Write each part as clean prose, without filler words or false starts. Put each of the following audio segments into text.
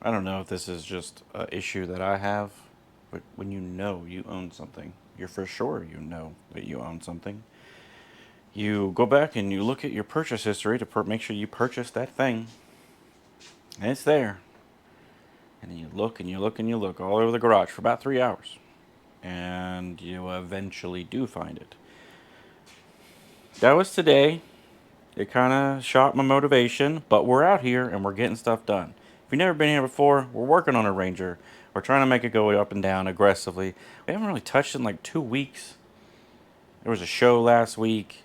I don't know if this is just an issue that I have, but when you know you own something, you're for sure you know that you own something. You go back and you look at your purchase history to make sure you purchased that thing, and it's there. And then you look and you look and you look all over the garage for about 3 hours, and you eventually do find it. That was today. It kind of shot my motivation, but we're out here and we're getting stuff done. If you've never been here before, we're working on a Ranger. We're trying to make it go up and down aggressively. We haven't really touched it in like 2 weeks. There was a show last week.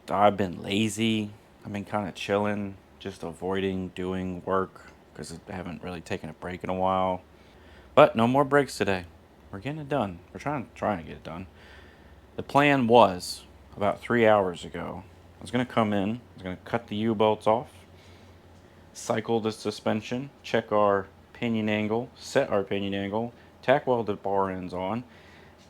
I've been lazy. I've been kind of chilling, just avoiding doing work because I haven't really taken a break in a while. But no more breaks today. We're getting it done. We're trying to get it done. The plan was about 3 hours ago. I was going to come in, I was going to cut the U-bolts off, cycle the suspension, check our pinion angle, set our pinion angle, tack weld the bar ends on,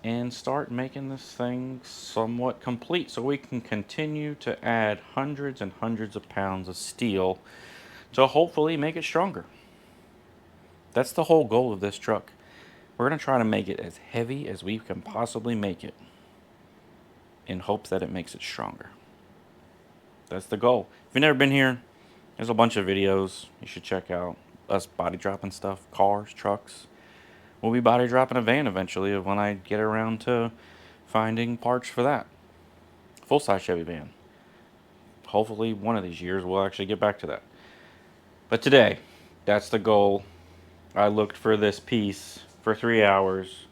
and start making this thing somewhat complete so we can continue to add hundreds and hundreds of pounds of steel to hopefully make it stronger. That's the whole goal of this truck. We're going to try to make it as heavy as we can possibly make it in hopes that it makes it stronger. That's the goal. If you've never been here, there's a bunch of videos you should check out. Us body dropping stuff, cars, trucks. We'll be body dropping a van eventually when I get around to finding parts for that. Full-size Chevy van. Hopefully one of these years we'll actually get back to that. But today, that's the goal. I looked for this piece for 3 hours.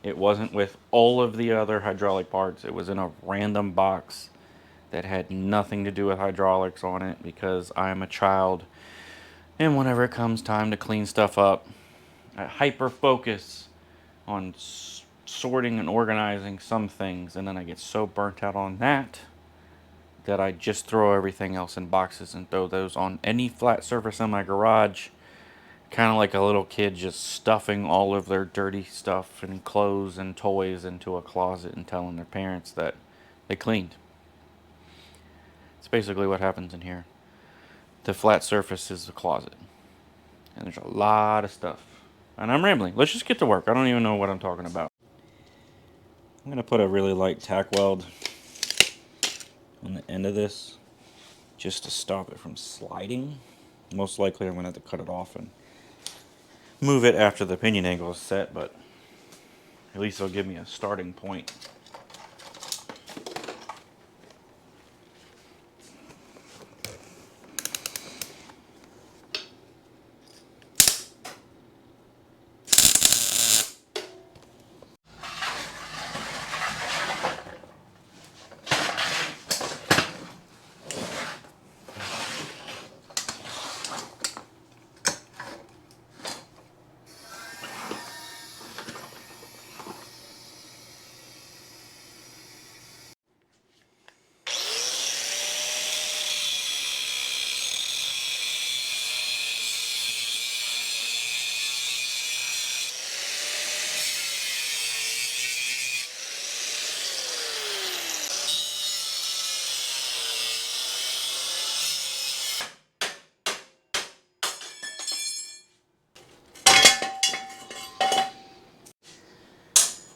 It wasn't with all of the other hydraulic parts. It was in a random box that had nothing to do with hydraulics on it because I am a child. And whenever it comes time to clean stuff up, I hyper focus on sorting and organizing some things, and then I get so burnt out on that that I just throw everything else in boxes and throw those on any flat surface in my garage, kind of like a little kid just stuffing all of their dirty stuff and clothes and toys into a closet and telling their parents that they cleaned. It's basically what happens in here. The flat surface is the closet, and there's a lot of stuff. And I'm rambling. Let's just get to work. I don't even know what I'm talking about. I'm going to put a really light tack weld on the end of this just to stop it from sliding. Most likely I'm going to have to cut it off and move it after the pinion angle is set, but at least it'll give me a starting point.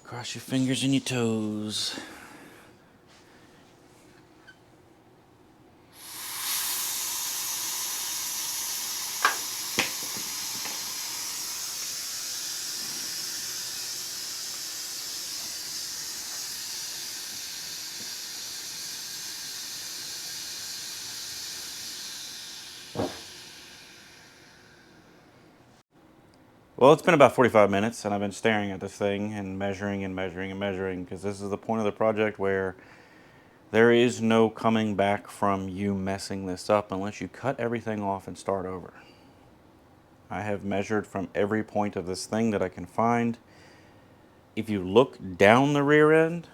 Cross your fingers and your toes. Well, it's been about 45 minutes, and I've been staring at this thing and measuring and measuring and measuring, because this is the point of the project where there is no coming back from you messing this up unless you cut everything off and start over. I have measured from every point of this thing that I can find. If you look down the rear end,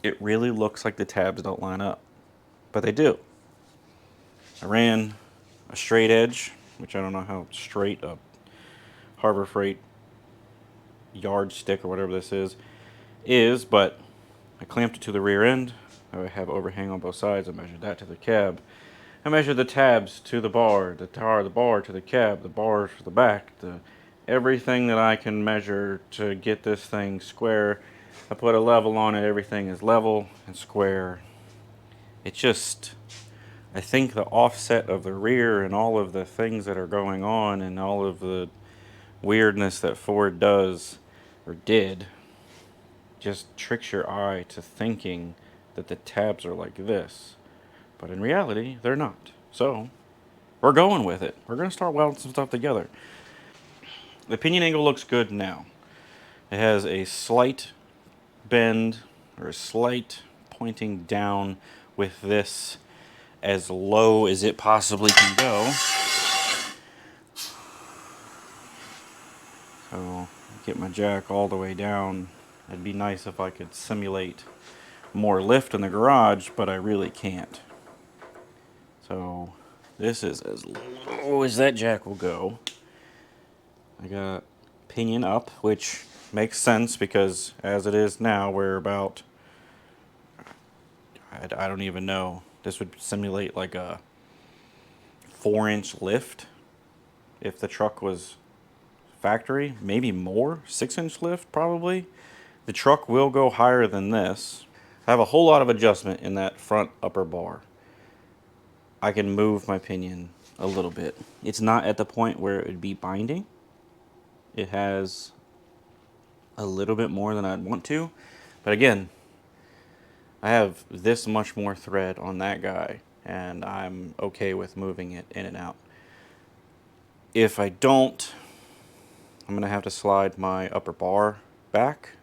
it really looks like the tabs don't line up, but they do. I ran a straight edge, which I don't know how straight a Harbor Freight yardstick or whatever this is, but I clamped it to the rear end. I have overhang on both sides. I measured that to the cab, I measured the tabs to the bar, the bar to the cab, the bars to the back, everything that I can measure to get this thing square. I put a level on it, everything is level and square. It just, I think the offset of the rear and all of the things that are going on and all of the weirdness that Ford does or did just tricks your eye to thinking that the tabs are like this. But in reality, they're not. So, we're going with it. We're going to start welding some stuff together. The pinion angle looks good now. It has a slight bend or a slight pointing down with this as low as it possibly can go. So, get my jack all the way down. It'd be nice if I could simulate more lift in the garage, but I really can't. So, this is as low as that jack will go. I got pinion up, which makes sense because as it is now, we're about, I don't even know, this would simulate like a 4-inch lift if the truck was factory, maybe more, 6-inch lift probably. The truck will go higher than this. I have a whole lot of adjustment in that front upper bar. I can move my pinion a little bit. It's not at the point where it would be binding. It has a little bit more than I'd want to. But again, I have this much more thread on that guy, and I'm okay with moving it in and out. If I don't, I'm going to have to slide my upper bar back.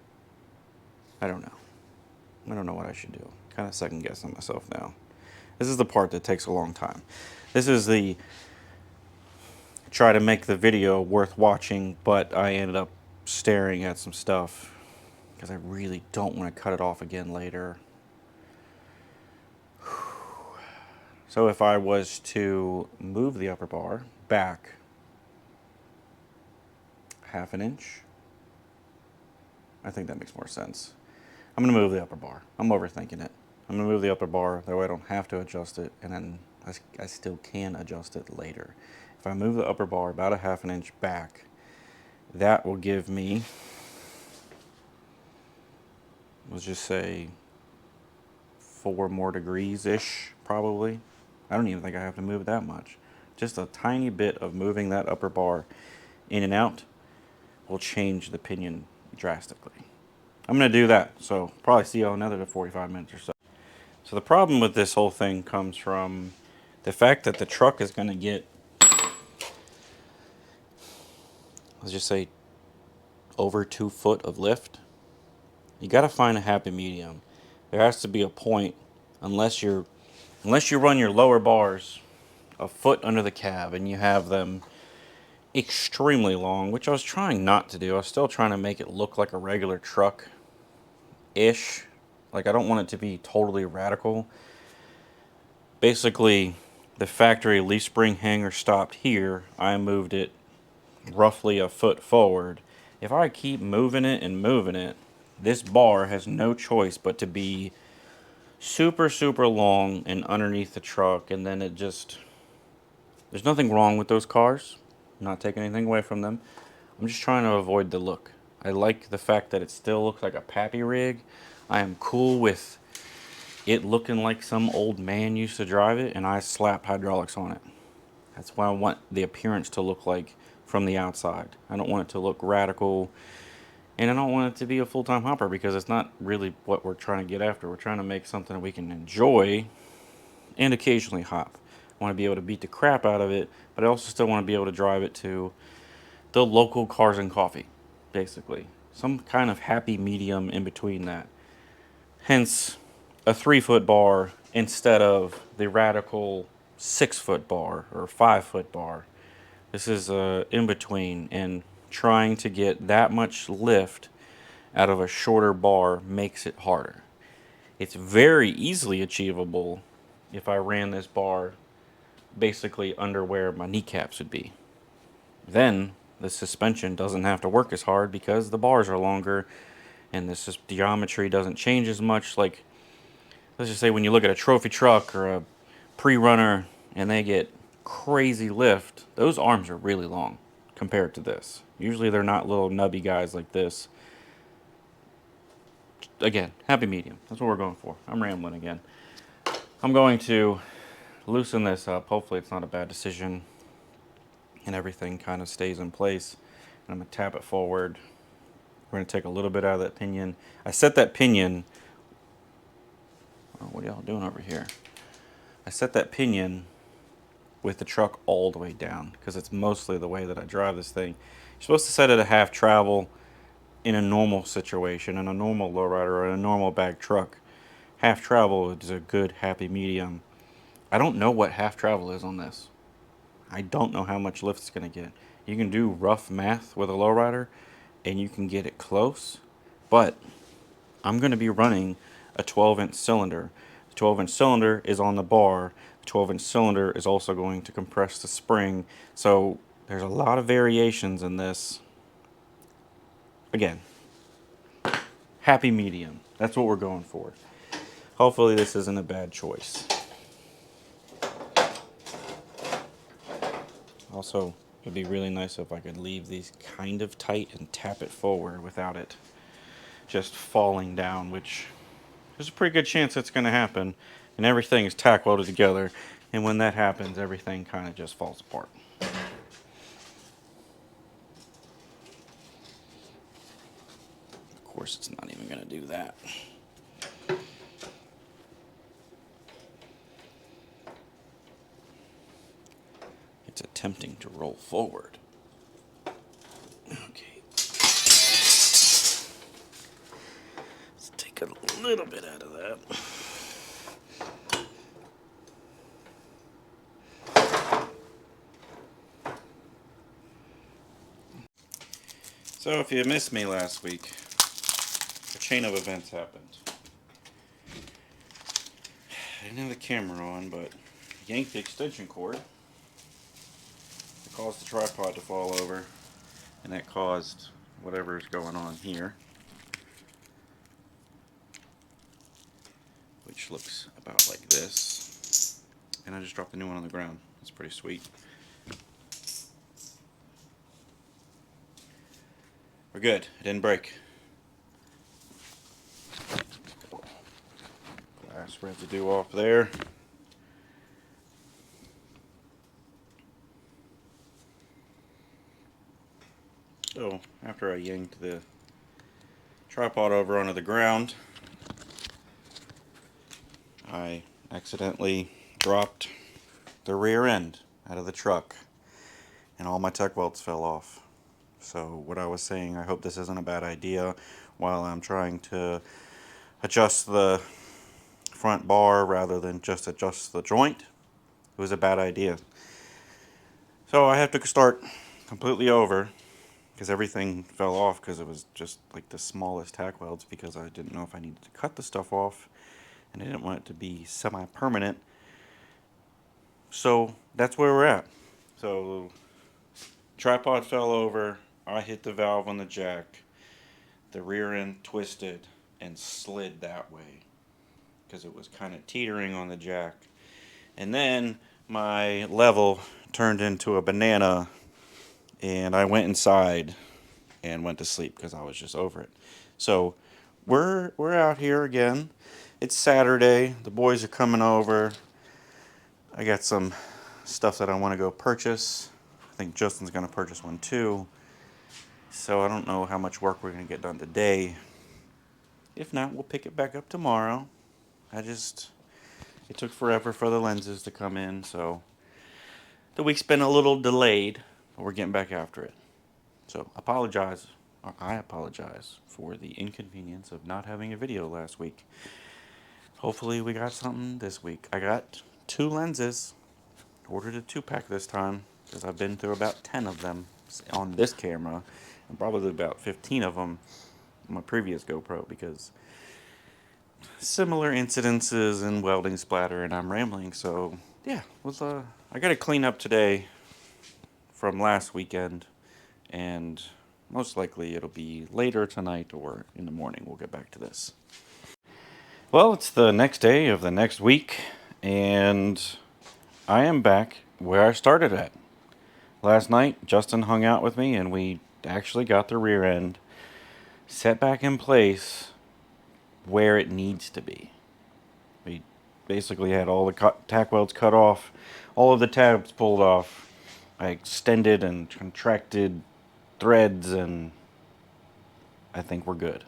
I don't know. I don't know what I should do. Kind of second guessing myself now. This is the part that takes a long time. This is the try to make the video worth watching, but I ended up staring at some stuff because I really don't want to cut it off again later. So if I was to move the upper bar back 1/2 inch, I think that makes more sense. I'm going to move the upper bar. I'm overthinking it. I'm going to move the upper bar, that way I don't have to adjust it, and then I still can adjust it later. If I move the upper bar about 1/2 inch back, that will give me, let's just say, 4 more degrees-ish, probably. I don't even think I have to move it that much. Just a tiny bit of moving that upper bar in and out will change the pinion drastically. I'm going to do that, so probably see you another 45 minutes or so. So the problem with this whole thing comes from the fact that the truck is going to get, let's just say, over 2 foot of lift. You got to find a happy medium. There has to be a point, unless you run your lower bars a foot under the cab and you have them extremely long, which I was trying not to do. I was still trying to make it look like a regular truck-ish. Like, I don't want it to be totally radical. Basically, the factory leaf spring hanger stopped here. I moved it roughly a foot forward. If I keep moving it and moving it, this bar has no choice but to be super, super long and underneath the truck, and then it just, there's nothing wrong with those cars. I'm not taking anything away from them. I'm just trying to avoid the look. I like the fact that it still looks like a pappy rig. I am cool with it looking like some old man used to drive it, and I slap hydraulics on it. That's what I want the appearance to look like from the outside. I don't want it to look radical, and I don't want it to be a full-time hopper because it's not really what we're trying to get after. We're trying to make something that we can enjoy and occasionally hop. I want to be able to beat the crap out of it, but I also still want to be able to drive it to the local Cars and Coffee, basically. Some kind of happy medium in between that. Hence, a 3-foot bar instead of the radical 6-foot bar or 5-foot bar. This is in between, and trying to get that much lift out of a shorter bar makes it harder. It's very easily achievable if I ran this bar basically under where my kneecaps would be. Then the suspension doesn't have to work as hard because the bars are longer and the geometry doesn't change as much. Like, let's just say when you look at a trophy truck or a pre-runner, and they get crazy lift, those arms are really long compared to this. Usually they're not little nubby guys like this. Again, happy medium. That's what we're going for. I'm rambling again. I'm going to loosen this up. Hopefully it's not a bad decision and everything kind of stays in place. And I'm going to tap it forward. We're going to take a little bit out of that pinion. I set that pinion... Oh, what are y'all doing over here? I set that pinion with the truck all the way down because it's mostly the way that I drive this thing. You're supposed to set it at half travel in a normal situation, in a normal lowrider or in a normal bag truck. Half travel is a good happy medium. I don't know what half travel is on this. I don't know how much lift it's going to get. You can do rough math with a lowrider and you can get it close, but I'm going to be running a 12-inch cylinder. The 12-inch cylinder is on the bar. The 12-inch cylinder is also going to compress the spring. So there's a lot of variations in this. Again, happy medium. That's what we're going for. Hopefully this isn't a bad choice. Also, it'd be really nice if I could leave these kind of tight and tap it forward without it just falling down, which there's a pretty good chance that's going to happen. And everything is tack welded together. And when that happens, everything kind of just falls apart. Of course, it's not even going to do that. It's attempting to roll forward. Okay. Let's take a little bit out of that. So if you missed me last week, a chain of events happened. I didn't have the camera on, but I yanked the extension cord. It caused the tripod to fall over, and that caused whatever is going on here, which looks about like this. And I just dropped the new one on the ground. That's pretty sweet. We're good. It didn't break. Glass residue off there. So after I yanked the tripod over onto the ground, I accidentally dropped the rear end out of the truck and all my tuck welds fell off. So what I was saying, I hope this isn't a bad idea while I'm trying to adjust the front bar rather than just adjust the joint. It was a bad idea. So I have to start completely over because everything fell off because it was just like the smallest tack welds because I didn't know if I needed to cut the stuff off and I didn't want it to be semi-permanent. So that's where we're at. So tripod fell over, I hit the valve on the jack, the rear end twisted and slid that way because it was kind of teetering on the jack. And then my level turned into a banana and I went inside and went to sleep because I was just over it. So we're out here again. It's Saturday. The boys are coming over. I got some stuff that I want to go purchase. I think Justin's going to purchase one too. So I don't know how much work we're going to get done today. If not, we'll pick it back up tomorrow. It took forever for the lenses to come in, so the week's been a little delayed, but we're getting back after it. So I apologize for the inconvenience of not having a video last week. Hopefully we got something this week. I got 2 lenses. Ordered a 2-pack this time because I've been through about 10 of them on this camera and probably about 15 of them on my previous GoPro because similar incidences and welding splatter and I'm rambling. So yeah, I got to clean up today from last weekend and most likely it'll be later tonight or in the morning we'll get back to this. Well, it's the next day of the next week and I am back where I started at. Last night, Justin hung out with me and we actually got the rear end set back in place where it needs to be. We basically had all the tack welds cut off, all of the tabs pulled off. I extended and contracted threads, and I think we're good.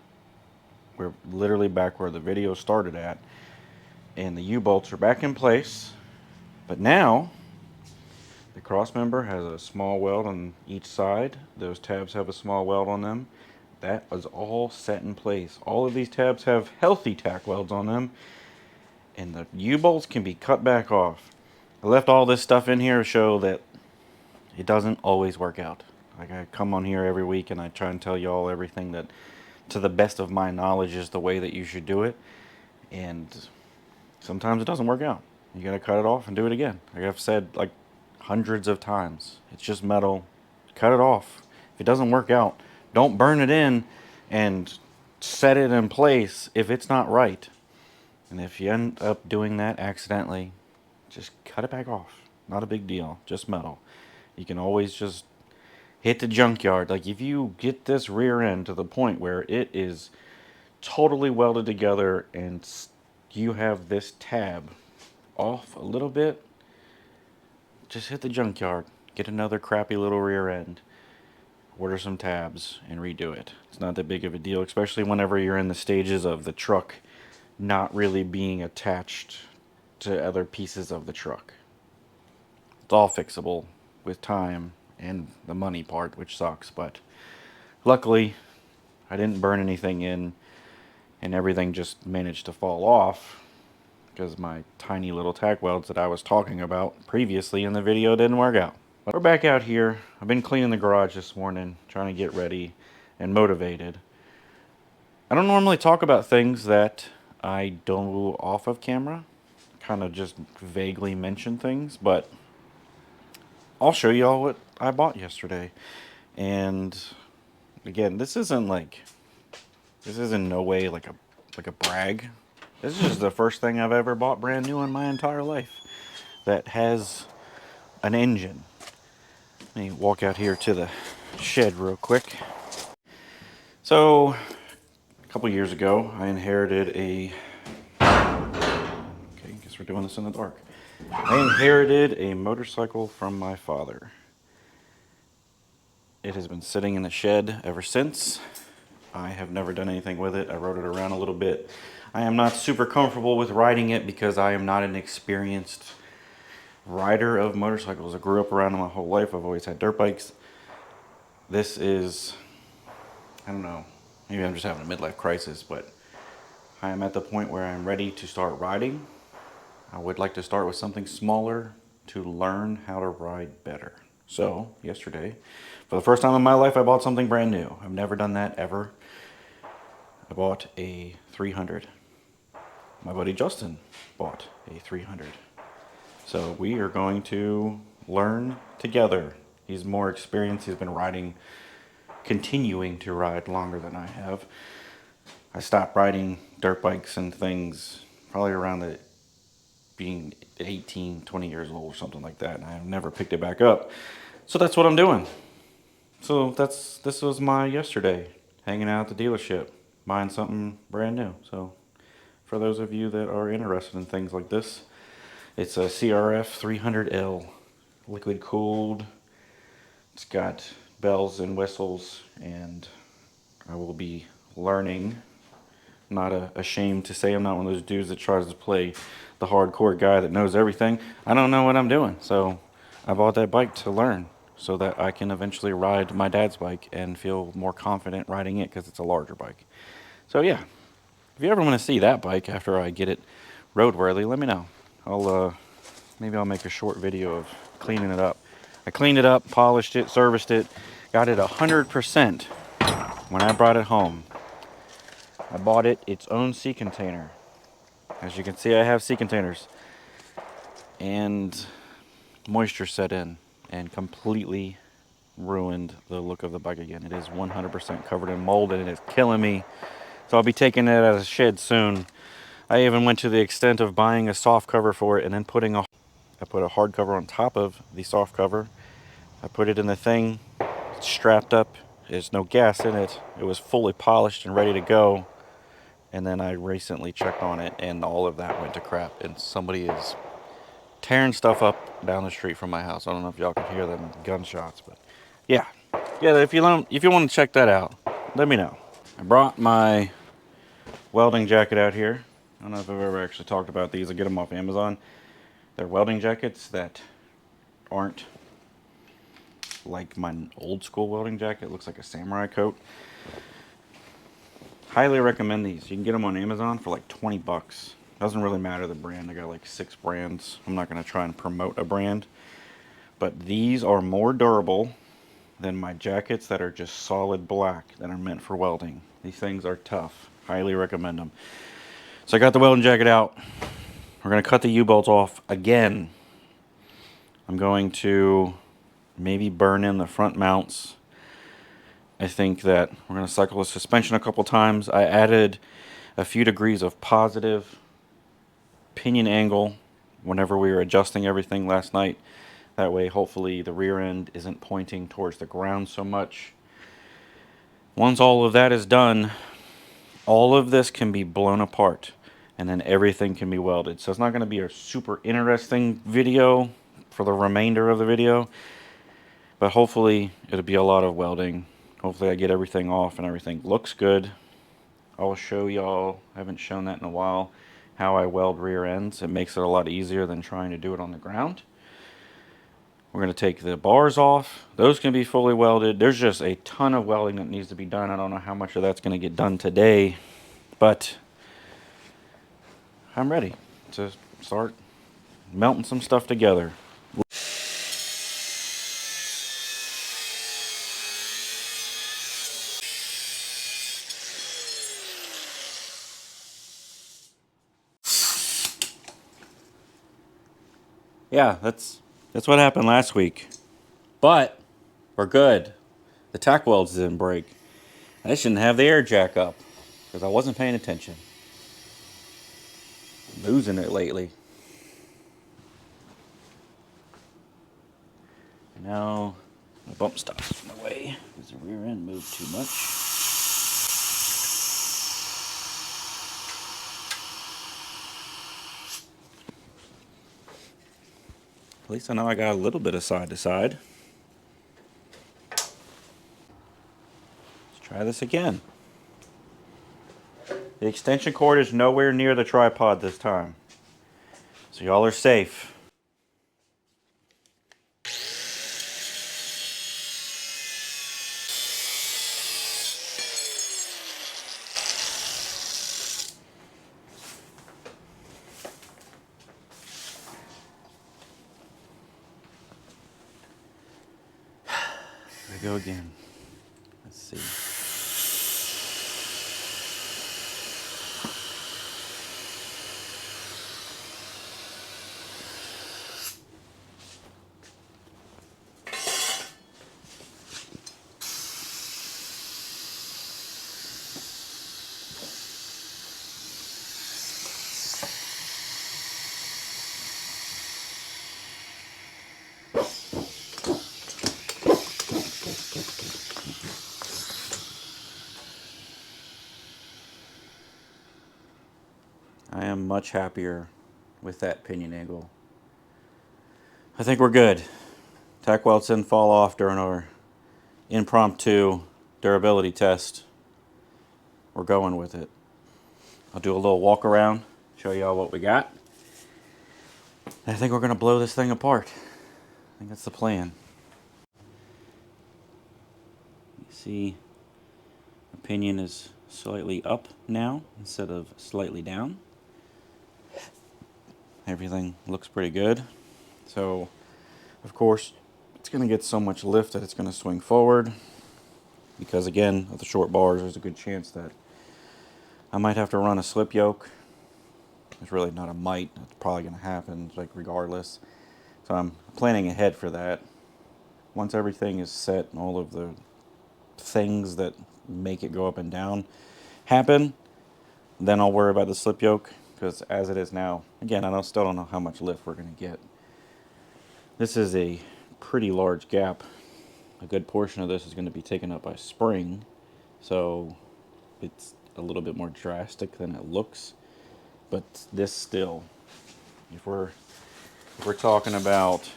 We're literally back where the video started at, and the U-bolts are back in place. But now, the cross member has a small weld on each side. Those tabs have a small weld on them. That is all set in place. All of these tabs have healthy tack welds on them, and the U-bolts can be cut back off. I left all this stuff in here to show that it doesn't always work out. Like, I come on here every week and I try and tell you all everything that, to the best of my knowledge, is the way that you should do it. And sometimes it doesn't work out. You gotta cut it off and do it again. Like I've said like hundreds of times, it's just metal. Cut it off. If it doesn't work out, don't burn it in and set it in place if it's not right. And if you end up doing that accidentally, just cut it back off. Not a big deal, just metal. You can always just hit the junkyard. Like, if you get this rear end to the point where it is totally welded together and you have this tab off a little bit, just hit the junkyard. Get another crappy little rear end. Order some tabs and redo it. It's not that big of a deal, especially whenever you're in the stages of the truck not really being attached to other pieces of the truck. It's all fixable with time and the money part, which sucks, but luckily I didn't burn anything in and everything just managed to fall off because my tiny little tack welds that I was talking about previously in the video didn't work out. But we're back out here. I've been cleaning the garage this morning, trying to get ready and motivated. I don't normally talk about things that I do off of camera, kind of just vaguely mention things, but I'll show you all what I bought yesterday. And again, this is in no way like a brag. This is just the first thing I've ever bought brand new in my entire life that has an engine. Let me walk out here to the shed real quick. So, a couple years ago, I inherited okay, guess we're doing this in the dark. I inherited a motorcycle from my father. It has been sitting in the shed ever since. I have never done anything with it. I rode it around a little bit. I am not super comfortable with riding it because I am not an experienced rider of motorcycles. I grew up around them my whole life. I've always had dirt bikes. This is, I don't know, maybe I'm just having a midlife crisis, but I am at the point where I'm ready to start riding. I would like to start with something smaller to learn how to ride better. So, yesterday, for the first time in my life, I bought something brand new. I've never done that ever. I bought a 300. My buddy Justin bought a 300. So we are going to learn together. He's more experienced. He's been riding, continuing to ride longer than I have. I stopped riding dirt bikes and things probably around being 18, 20 years old or something like that. And I've never picked it back up. So that's what I'm doing. So this was my yesterday, hanging out at the dealership, buying something brand new. So for those of you that are interested in things like this, it's a CRF 300L, liquid cooled. It's got bells and whistles, and I will be learning. I'm not ashamed to say I'm not one of those dudes that tries to play the hardcore guy that knows everything. I don't know what I'm doing, so I bought that bike to learn so that I can eventually ride my dad's bike and feel more confident riding it because it's a larger bike. So yeah, if you ever want to see that bike after I get it roadworthy, let me know. Maybe I'll make a short video of cleaning it up. I cleaned it up, polished it, serviced it, got it 100% when I brought it home. I bought it its own sea container. As you can see, I have sea containers. And moisture set in and completely ruined the look of the bike again. It is 100% covered in mold and it is killing me. So I'll be taking it out of the shed soon. I even went to the extent of buying a soft cover for it and then putting a I put a hard cover on top of the soft cover. I put it in the thing, it's strapped up, there's no gas in it. It was fully polished and ready to go. And then I recently checked on it and all of that went to crap. And somebody is tearing stuff up down the street from my house. I don't know if y'all can hear them gunshots, but yeah. Yeah, if you want to check that out, let me know. I brought my welding jacket out here. I don't know if I've ever actually talked about these. I get them off Amazon. They're welding jackets that aren't like my old school welding jacket. It looks like a samurai coat. Highly recommend these. You can get them on Amazon for like 20 bucks. Doesn't really matter the brand. I got like 6 brands. I'm not going to try and promote a brand. But these are more durable than my jackets that are just solid black that are meant for welding. These things are tough. Highly recommend them. So I got the welding jacket out. We're going to cut the U-bolts off again. I'm going to maybe burn in the front mounts. I think that we're going to cycle the suspension a couple times. I added a few degrees of positive pinion angle whenever we were adjusting everything last night. That way, hopefully, the rear end isn't pointing towards the ground so much. Once all of that is done, all of this can be blown apart, and then everything can be welded. So it's not going to be a super interesting video for the remainder of the video, but hopefully it'll be a lot of welding. Hopefully I get everything off and everything looks good. I'll show y'all, I haven't shown that in a while, how I weld rear ends. It makes it a lot easier than trying to do it on the ground. We're going to take the bars off. Those can be fully welded. There's just a ton of welding that needs to be done. I don't know how much of that's going to get done today, but I'm ready to start melting some stuff together. Yeah, that's what happened last week. But we're good. The tack welds didn't break. I shouldn't have the air jack up because I wasn't paying attention. I'm losing it lately. Now my bump stops in the way because the rear end moved too much. At least I know I got a little bit of side to side. Let's try this again. The extension cord is nowhere near the tripod this time, so y'all are safe. Here we go again. Let's see. I am much happier with that pinion angle. I think we're good. Tack welds didn't fall off during our impromptu durability test. We're going with it. I'll do a little walk around, show y'all what we got. I think we're gonna blow this thing apart. I think that's the plan. You see, the pinion is slightly up now instead of slightly down. Everything looks pretty good. So, of course, it's going to get so much lift that it's going to swing forward. Because again, with the short bars, there's a good chance that I might have to run a slip yoke. It's really not a might. It's probably going to happen, like regardless. So I'm planning ahead for that. Once everything is set and all of the things that make it go up and down happen, then I'll worry about the slip yoke. Because as it is now, again, still don't know how much lift we're going to get. This is a pretty large gap. A good portion of this is going to be taken up by spring, so it's a little bit more drastic than it looks. But this still, if we're talking about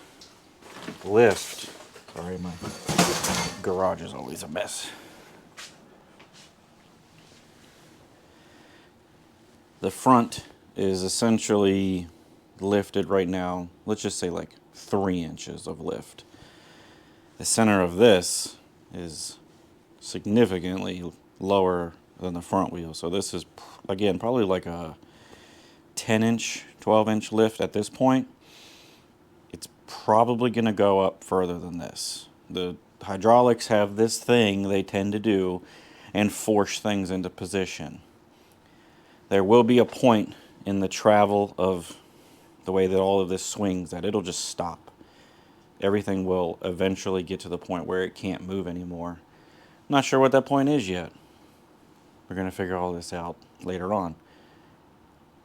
lift, sorry, my garage is always a mess. The front is essentially lifted right now, let's just say like 3 inches of lift. The center of this is significantly lower than the front wheel. So this is, again, probably like a 10-inch, 12-inch lift at this point. It's probably going to go up further than this. The hydraulics have this thing they tend to do and force things into position. There will be a point in the travel of the way that all of this swings that it'll just stop. Everything will eventually get to the point where it can't move anymore. I'm not sure what that point is yet. We're going to figure all this out later on.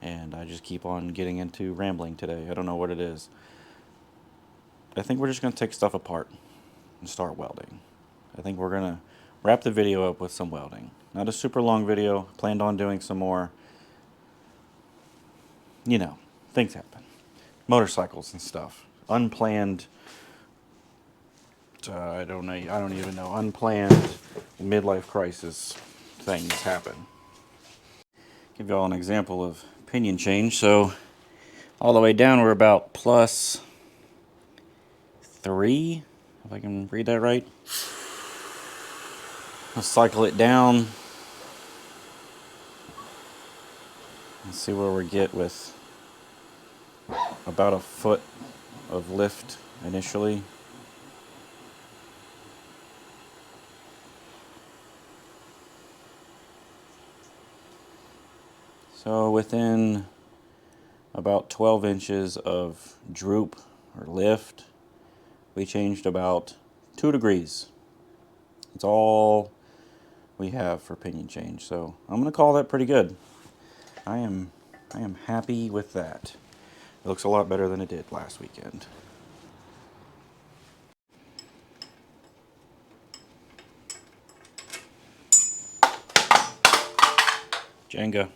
And I just keep on getting into rambling today. I don't know what it is. I think we're just going to take stuff apart and start welding. I think we're going to wrap the video up with some welding. Not a super long video. Planned on doing some more. You know, things happen. Motorcycles and stuff. Unplanned, I don't even know, unplanned midlife crisis things happen. Give y'all an example of pinion change. So all the way down we're about +3, if I can read that right. I'll cycle it down. Let's see where we get with about a foot of lift initially. So within about 12 inches of droop or lift, we changed about 2 degrees. It's all we have for pinion change. So I'm going to call that pretty good. I am happy with that. It looks a lot better than it did last weekend. Jenga.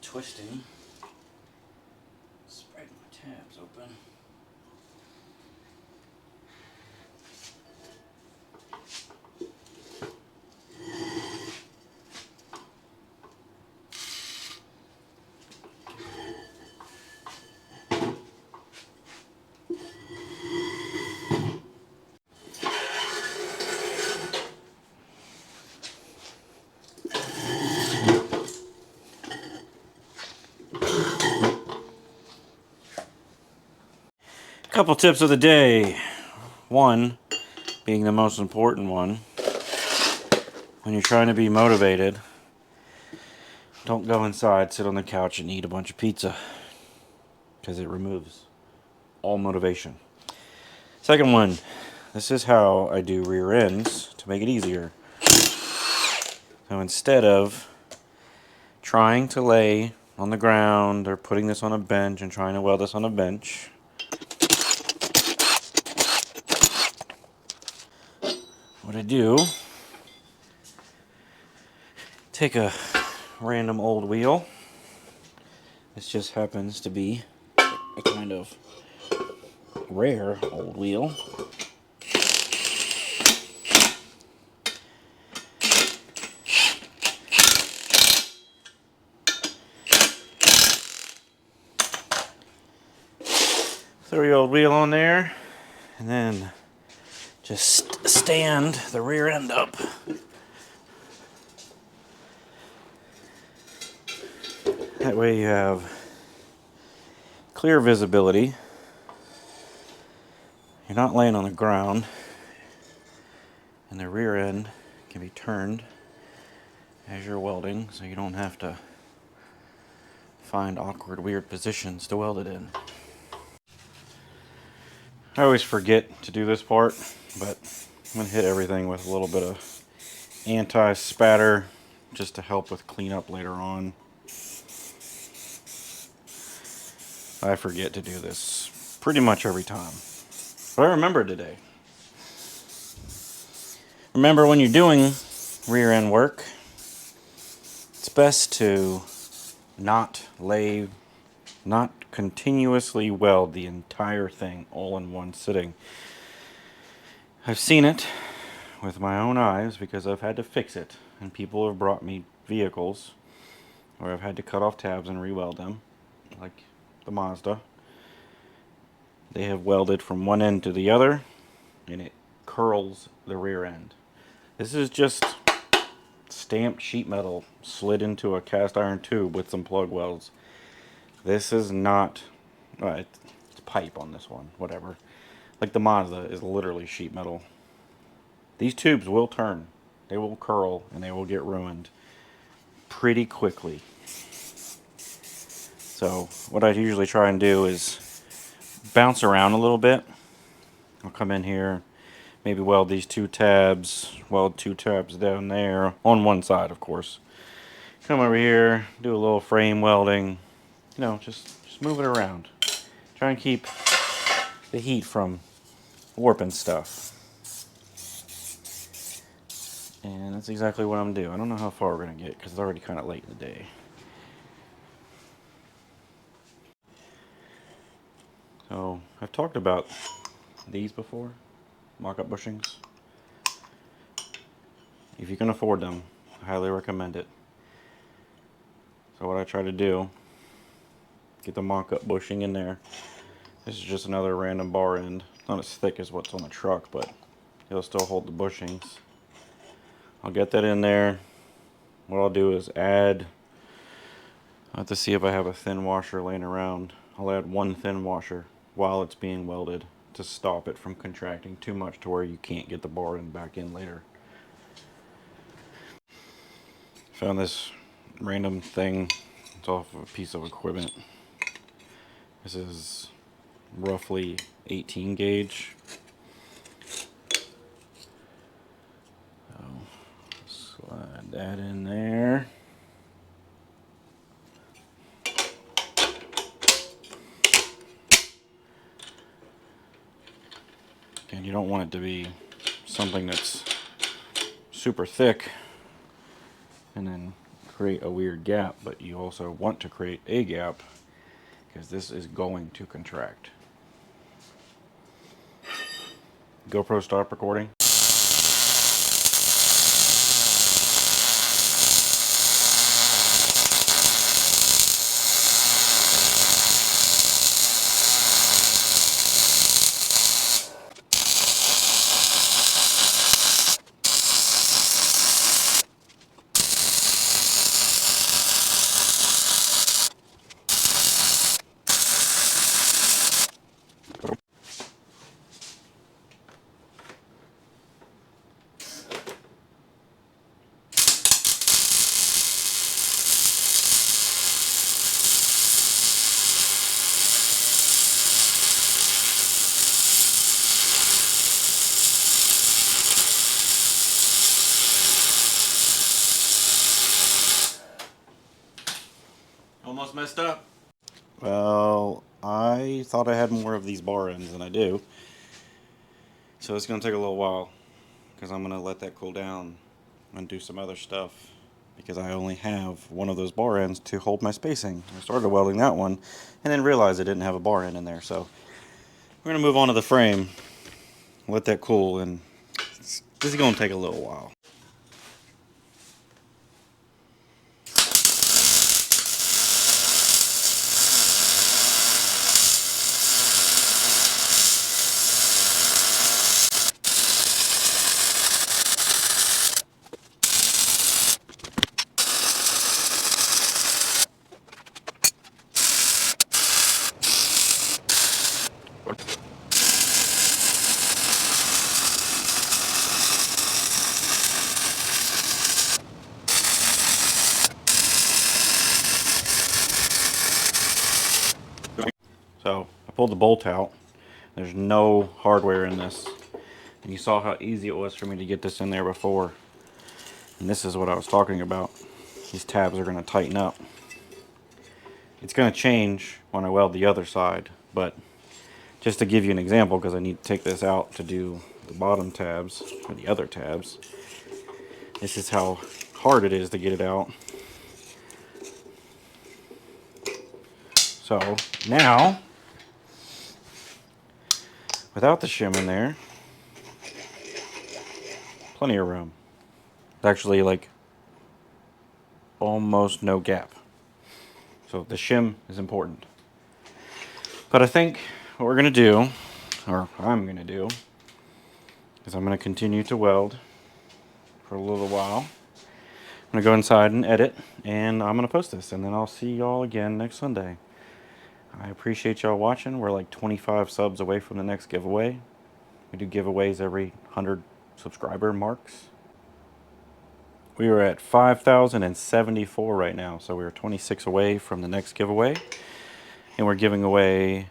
Twisting. Spread my tabs open. Couple tips of the day. One being the most important one. When you're trying to be motivated, don't go inside, sit on the couch, and eat a bunch of pizza, because it removes all motivation. Second one, this is how I do rear ends to make it easier. So instead of trying to lay on the ground or putting this on a bench and trying to weld this on a bench, what I do, take a random old wheel. This just happens to be a kind of rare old wheel. Throw your old wheel on there, and then Just stand the rear end up. That way you have clear visibility. You're not laying on the ground, and the rear end can be turned as you're welding, so you don't have to find awkward, weird positions to weld it in. I always forget to do this part, but I'm gonna hit everything with a little bit of anti-spatter just to help with cleanup later on. I forget to do this pretty much every time, but I remember today. Remember, when you're doing rear end work, it's best to not continuously weld the entire thing all in one sitting. I've seen it with my own eyes because I've had to fix it, and people have brought me vehicles where I've had to cut off tabs and re-weld them, like the Mazda. They have welded from one end to the other, and it curls the rear end. This is just stamped sheet metal slid into a cast iron tube with some plug welds. This is not, it's pipe on this one, whatever. Like the Mazda is literally sheet metal. These tubes will turn, they will curl, and they will get ruined pretty quickly. So what I usually try and do is bounce around a little bit. I'll come in here, maybe weld these two tabs, weld two tabs down there, on one side of course. Come over here, do a little frame welding, you know, just move it around. Try and keep the heat from warping stuff. And that's exactly what I'm doing. I don't know how far we're going to get because it's already kind of late in the day. So, I've talked about these before, mock-up bushings. If you can afford them, I highly recommend it. So what I try to do, get the mock-up bushing in there. This is just another random bar end. Not as thick as what's on the truck, but it'll still hold the bushings. I'll get that in there. What I'll do is add, I have to see if I have a thin washer laying around. I'll add one thin washer while it's being welded to stop it from contracting too much to where you can't get the bar end back in later. Found this random thing. It's off of a piece of equipment. This is roughly 18 gauge. So slide that in there. And you don't want it to be something that's super thick and then create a weird gap, but you also want to create a gap because this is going to contract. GoPro, stop recording. Almost messed up. Well, I thought I had more of these bar ends than I do. So it's going to take a little while because I'm going to let that cool down and do some other stuff because I only have one of those bar ends to hold my spacing. I started welding that one and then realized I didn't have a bar end in there. So we're going to move on to the frame, let that cool, and this is going to take a little while. pulled the bolt out. There's no hardware in this. And you saw how easy it was for me to get this in there before. And this is what I was talking about. These tabs are going to tighten up. It's going to change when I weld the other side, but just to give you an example, because I need to take this out to do the bottom tabs, or the other tabs, this is how hard it is to get it out. So now, without the shim in there, plenty of room. It's actually like almost no gap. So the shim is important. But I think what we're going to do, or I'm going to do, is I'm going to continue to weld for a little while. I'm going to go inside and edit, and I'm going to post this, and then I'll see y'all again next Sunday. I appreciate y'all watching. We're like 25 subs away from the next giveaway. We do giveaways every 100 subscriber marks. We are at 5,074 right now, so we're 26 away from the next giveaway. And we're giving away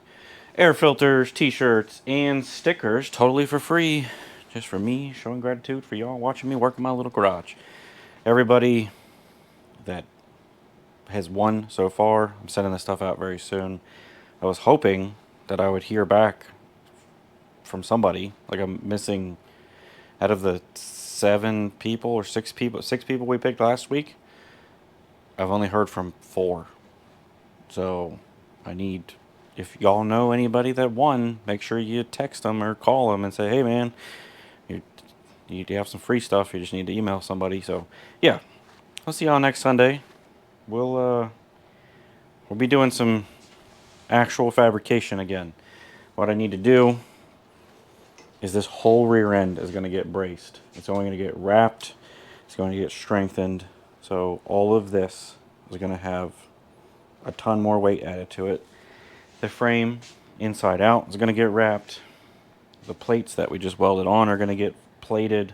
air filters, t-shirts, and stickers totally for free. Just for me, showing gratitude for y'all watching me work in my little garage. Everybody that has won so far, I'm sending this stuff out very soon. I was hoping that I would hear back from somebody. Like, I'm missing, out of the 7 people or 6 people we picked last week, I've only heard from 4. So I need, if y'all know anybody that won, make sure you text them or call them and say, hey man, you have some free stuff, you just need to email somebody. So yeah, I'll see y'all next Sunday. We'll be doing some actual fabrication again. What I need to do is this whole rear end is going to get braced. It's only going to get wrapped. It's going to get strengthened. So all of this is going to have a ton more weight added to it. The frame inside out is going to get wrapped. The plates that we just welded on are going to get plated.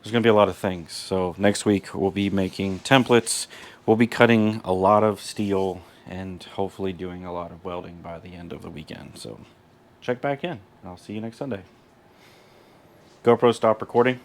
There's going to be a lot of things. So next week we'll be making templates. We'll be cutting a lot of steel and hopefully doing a lot of welding by the end of the weekend. So check back in. I'll see you next Sunday. GoPro, stop recording.